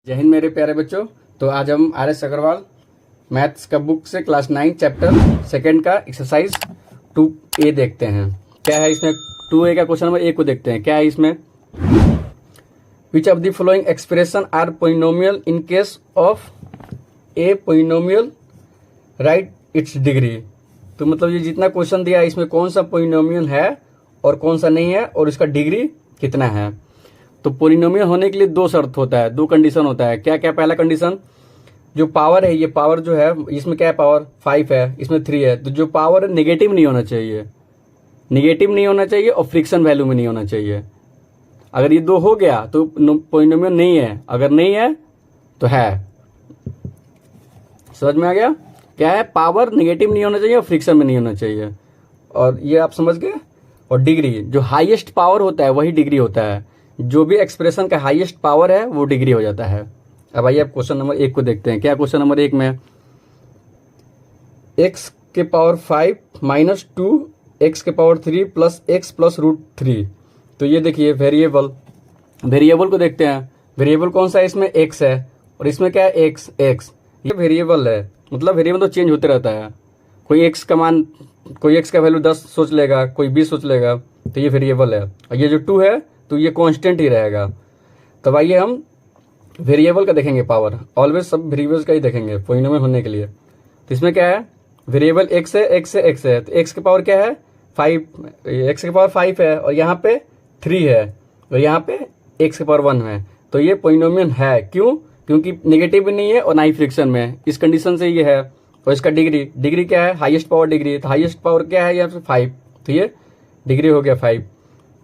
जय हिंद मेरे प्यारे बच्चों। तो आज हम RS अग्रवाल मैथ्स का बुक से क्लास 9 चैप्टर सेकंड का एक्सरसाइज 2A देखते हैं। क्या है इसमें? 2A का क्वेश्चन नंबर 1 को देखते हैं। क्या है इसमें? Which of the following expression are polynomial in case of a polynomial right its degree. तो मतलब ये जितना क्वेश्चन दिया है इसमें कौन सा पोलिनोमियल है और कौन सा नहीं है और इसका डिग्री कितना है। तो पोलिनोमियल होने के लिए दो शर्त होता है, दो कंडीशन होता है। क्या क्या? पहला कंडीशन, जो पावर है, ये पावर जो है इसमें क्या है, पावर 5 है, इसमें 3 है, तो जो पावर है नेगेटिव नहीं होना चाहिए, नेगेटिव नहीं होना चाहिए और फ्रिक्शन वैल्यू में नहीं होना चाहिए। अगर ये दो हो गया तो पोलिनोमियल नहीं है, अगर नहीं है तो है। समझ में आ गया? क्या है? पावर नेगेटिव नहीं होना चाहिए और फ्रिक्शन में नहीं होना चाहिए, और ये आप समझ गए। और डिग्री, जो हाईएस्ट पावर होता है वही डिग्री होता है, जो भी एक्सप्रेशन का हाईएस्ट पावर है वो डिग्री हो जाता है। अब आइए आप क्वेश्चन नंबर 1 को देखते हैं। क्या क्वेश्चन नंबर 1 में x के पावर 5 माइनस 2 x के power 3 plus x plus root 3। तो ये देखिए वेरिएबल, वेरिएबल को देखते हैं। वेरिएबल कौन सा है? इसमें x है और इसमें क्या है? x। ये वेरिएबल है, मतलब वेरिएबल तो चेंज होते रहता है। कोई x का मान, कोई x का वैल्यू 10 सोच लेगा, कोई 20 सोच लेगा, तो ये वेरिएबल है। और ये जो 2 है तो ये कांस्टेंट ही रहेगा। तब आइए हम वेरिएबल का देखेंगे पावर, ऑलवेज सब वेरिएबल्स का ही देखेंगे पोलिनोमियल होने के लिए। तो इसमें क्या है? वेरिएबल x है, x है, x है, तो x के पावर क्या है? 5, x के पावर 5 है और यहाँ पे 3 है और यहाँ पे x के पावर 1 है। तो ये पोलिनोमियल है। क्यों? क्योंकि नेगेटिव भी नहीं है और ना ही फ्रिक्शन में है। इस कंडीशन से ये है। और इसका डिग्री, डिग्री क्या है? Highest power degree. तो हाईएस्ट पावर क्या है? यहाँ पे 5, तो ये डिग्री हो गया 5।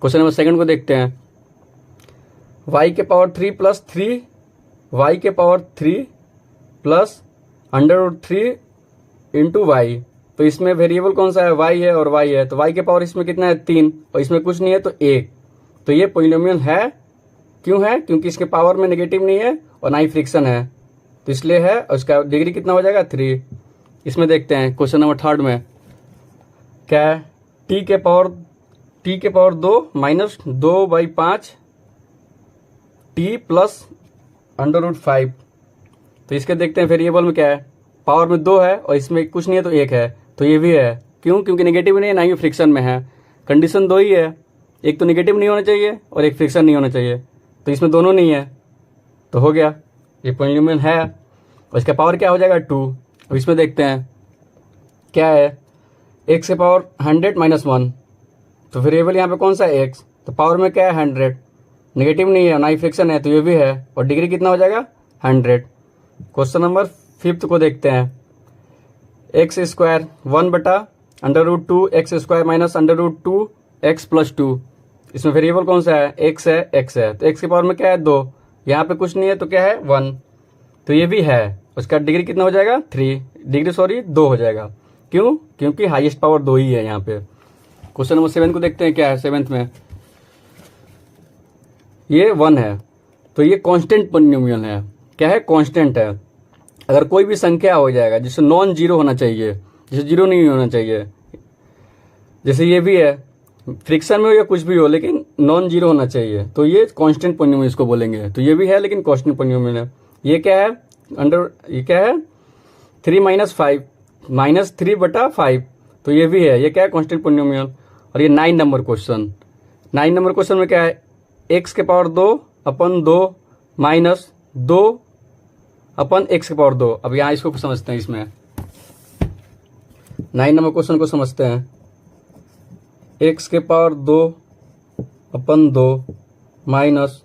क्वेश्चन नंबर 2 को देखते हैं। y के पावर 3 प्लस 3, y के पावर 3 प्लस √3 इंटू वाई। तो इसमें वेरिएबल कौन सा है? y है और y है। तो y के पावर इसमें कितना है? 3, और इसमें कुछ नहीं है तो 1। तो ये पोलिनोमियल है। क्यों है? क्योंकि इसके पावर में नेगेटिव नहीं है और ना ही फ्रिक्शन है, तो इसलिए है। और इसका डिग्री कितना हो जाएगा? 3। इसमें देखते हैं क्वेश्चन नंबर 3 में क्या है? t के पावर 2 माइनस 2/5 t प्लस √5। तो इसके देखते हैं वेरिएबल में क्या है? पावर में 2 है और इसमें कुछ नहीं है तो 1 है, तो ये भी है। क्यों? क्योंकि नेगेटिव नहीं है ना ही फ्रिक्शन में है। कंडीशन 2 ही है, एक तो नेगेटिव नहीं होना चाहिए और एक फ्रिक्शन नहीं होना चाहिए, तो इसमें दोनों नहीं है, तो हो गया, ये पोलिनोमियल है। और इसका पावर क्या हो जाएगा? 2। अब इसमें देखते हैं क्या है? x के पावर 100 माइनस 1। तो वेरिएबल यहाँ पे कौन सा है? x। तो पावर में क्या है? 100, नेगेटिव नहीं है ना ही फ्रिक्शन है, तो ये भी है। और डिग्री कितना हो जाएगा? 100। क्वेश्चन नंबर 5 को देखते हैं। x square 1/√2 x square minus √2 x plus 2। इसमें वेरिएबल कौन सा है? x है, x है, तो x की पावर में क्या है? 2, यहाँ पे कुछ नहीं है तो क्या है? 1, तो ये भी है। उसका डिग्री कितना हो जाएगा? 2 हो जाएगा। क्यों? क्योंकि हाईएस्ट पावर 2 ही है यहाँ पे। क्वेश्चन नंबर 7 को देखते हैं। क्या है 7 में? ये 1 है, तो ये कांस्टेंट पोलिनोमियल है। क्या है? कांस्टेंट है। अगर कोई भी संख्या हो जाएगा जिससे नॉन जीरो होना चाहिए, जिसे जीरो नहीं होना चाहिए, जैसे ये भी है, फ्रिक्शन में हो या कुछ भी हो लेकिन नॉन जीरो होना चाहिए, तो ये कांस्टेंट पोलिनोमियल इसको बोलेंगे। तो ये भी है लेकिन कांस्टेंट पोलिनोमियल है। ये क्या है? ये क्या है? 3 माइनस 5 माइनस 3/5, तो ये भी है। ये क्या है? Constant polynomial. और ये 9 नंबर क्वेश्चन, 9 नंबर क्वेश्चन में क्या है? x के पावर 2/2 माइनस 2/x के पावर 2। अब यहाँ इसको समझते हैं। इसमें 9 नंबर क्वेश्चन को समझते हैं। x के पावर 2/2 माइनस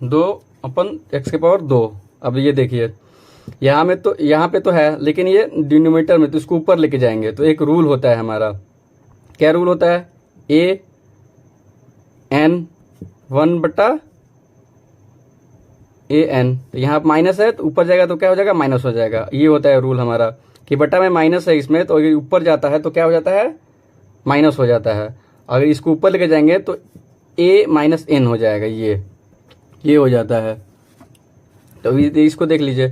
2/x के पावर 2। अब ये देखिए, यहाँ पे तो है लेकिन ये डिनोमिनेटर में, तो इसको ऊपर लेके जाएंगे। तो एक रूल होता है हमारा। क्या रूल होता है? an 1/an। तो यहाँ माइनस है तो ऊपर जाएगा तो क्या हो जाएगा? माइनस हो जाएगा। ये होता है रूल हमारा कि बटा में माइनस है इसमें, तो ये ऊपर जाता है तो क्या हो जाता है? माइनस हो जाता है। अगर इसको ऊपर लेके जाएंगे तो a माइनस n हो जाएगा। ये हो जाता है। तो इसको देख लीजिए।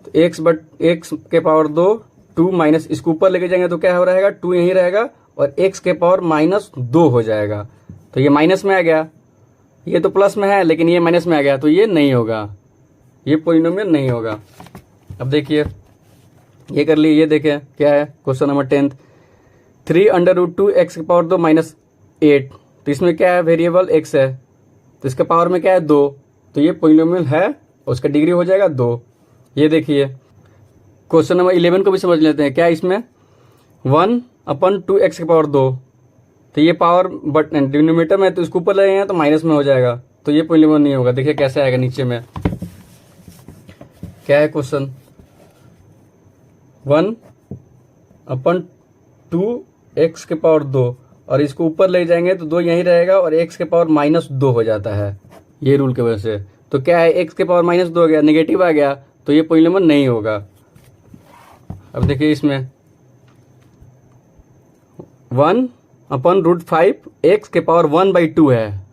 तो x के पावर 2 माइनस, इसको ऊपर लेके जाएंगे तो क्या हो रहेगा? 2 यहीं रहेगा और x के पावर -2 हो जाएगा। तो ये माइनस में आ गया ये तो प्लस में है लेकिन ये माइनस में आ गया, तो ये नहीं होगा, ये पॉलिनोमियल नहीं होगा। अब देखिए ये कर लिए, ये देखें क्या है क्वेश्चन नंबर 10, 3√2 x की पावर 2 माइनस 8, तो इसमें क्या है वेरिएबल x है, तो इसके पावर में क्या है 2, तो ये पॉलिनोमियल है और उसका डिग्री हो जाएगा 2। ये देखिए क्वेश्चन नंबर 11 को भी समझ लेते हैं। क्या है इसमें 1/2x की पावर 2, तो ये पावर बट डिनोमिनेटर में है तो इसको ऊपर ले जाएंगे तो माइनस में हो जाएगा, तो ये पॉलिनोमियल नहीं होगा। देखिए कैसे आएगा नीचे में, क्या है क्वेश्चन 1/2x के पावर 2 और इसको ऊपर ले जाएंगे तो 2 यहीं रहेगा और x के पावर -2 हो जाता है, ये रूल की वजह से। तो क्या है x के पावर -2 हो गया, नेगेटिव आ गया, तो ये पॉलिनोमियल नहीं होगा। अब देखिए इसमें 1/√5 x के पावर 1/2 है,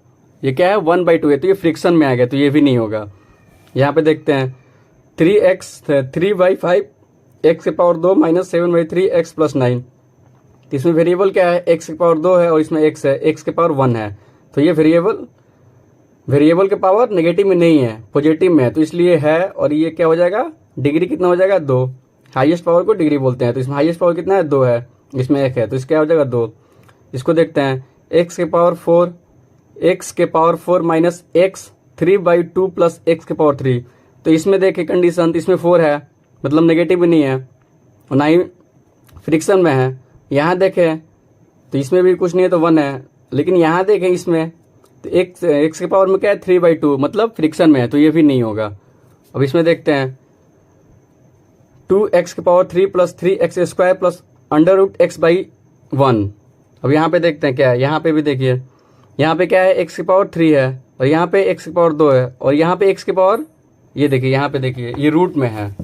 ये क्या है 1/2 है, तो ये फ्रिक्शन में आ गया, तो ये भी नहीं होगा। यहाँ पे देखते हैं 3/5 x के पावर 2 माइनस 7/3 x प्लस 9, इसमें वेरिएबल क्या है x के पावर 2 है और इसमें x है, x के पावर 1 है, तो ये वेरिएबल के पावर नेगेटिव में नहीं है, पॉजिटिव में है, तो इसलिए है। और ये क्या हो जाएगा, डिग्री कितना हो जाएगा 2, हाईएस्ट पावर को डिग्री बोलते हैं, तो इसमें हाईएस्ट पावर कितना है 2 है, इसमें 1 है, तो इसका क्या हो जाएगा 2। इसको देखते हैं x के power 4 minus x 3/2 plus x के पावर 3, तो इसमें देखें कंडीशन, इसमें 4 है मतलब नेगेटिव भी नहीं है और ना ही फ्रिक्शन में है। यहाँ देखें तो इसमें भी कुछ नहीं है तो 1 है, लेकिन यहाँ देखें इसमें तो x के पावर में क्या है 3/2 मतलब फ्रिक्शन में है, तो ये भी नहीं होगा। अब इसमें देखते हैं 2x के power 3 plus 3x square plus √x/1। अब यहाँ पे देखते हैं क्या है, यहाँ पे भी देखिए, यहाँ पे क्या है x की पावर 3 है और यहाँ पे x की पावर 2 है और यहाँ पे x की पावर, ये देखिए यहाँ पे देखिए ये रूट में है,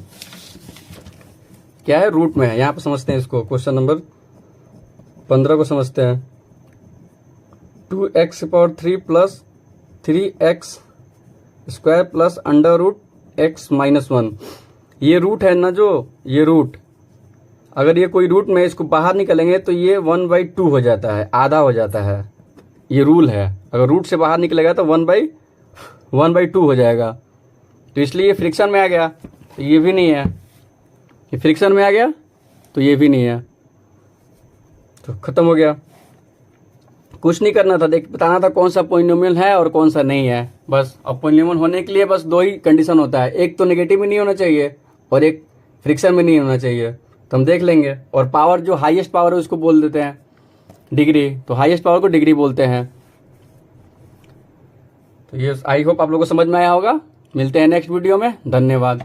क्या है रूट में है। यहाँ पे समझते हैं इसको, क्वेश्चन नंबर 15 को समझते हैं। 2x की power 3 plus 3x square plus √x-1, ये रूट है ना, जो ये रूट, अगर ये कोई रूट में इसको बाहर निकलेंगे तो ये 1/2 हो जाता है, आधा हो जाता है, ये रूल है। अगर रूट से बाहर निकलेगा तो 1/2 हो जाएगा, तो इसलिए ये फ्रिक्शन में आ गया, तो ये भी नहीं है, ये फ्रिक्शन में आ गया तो ये भी नहीं है, तो खत्म हो गया। कुछ नहीं करना था, बताना था कौन सा पॉलिनोमियल है और कौन सा नहीं है, बस। अब पॉलिनोमियल होने के लिए बस 2 ही कंडीशन होता है, एक तो नेगेटिव में नहीं होना चाहिए और एक फ्रिक्शन में नहीं होना चाहिए, तो हम देख लेंगे। और पावर जो हाईएस्ट पावर है उसको बोल देते हैं डिग्री, तो हाईएस्ट पावर को डिग्री बोलते हैं। तो ये आई होप आप लोगों को समझ में आया होगा। मिलते हैं नेक्स्ट वीडियो में, धन्यवाद।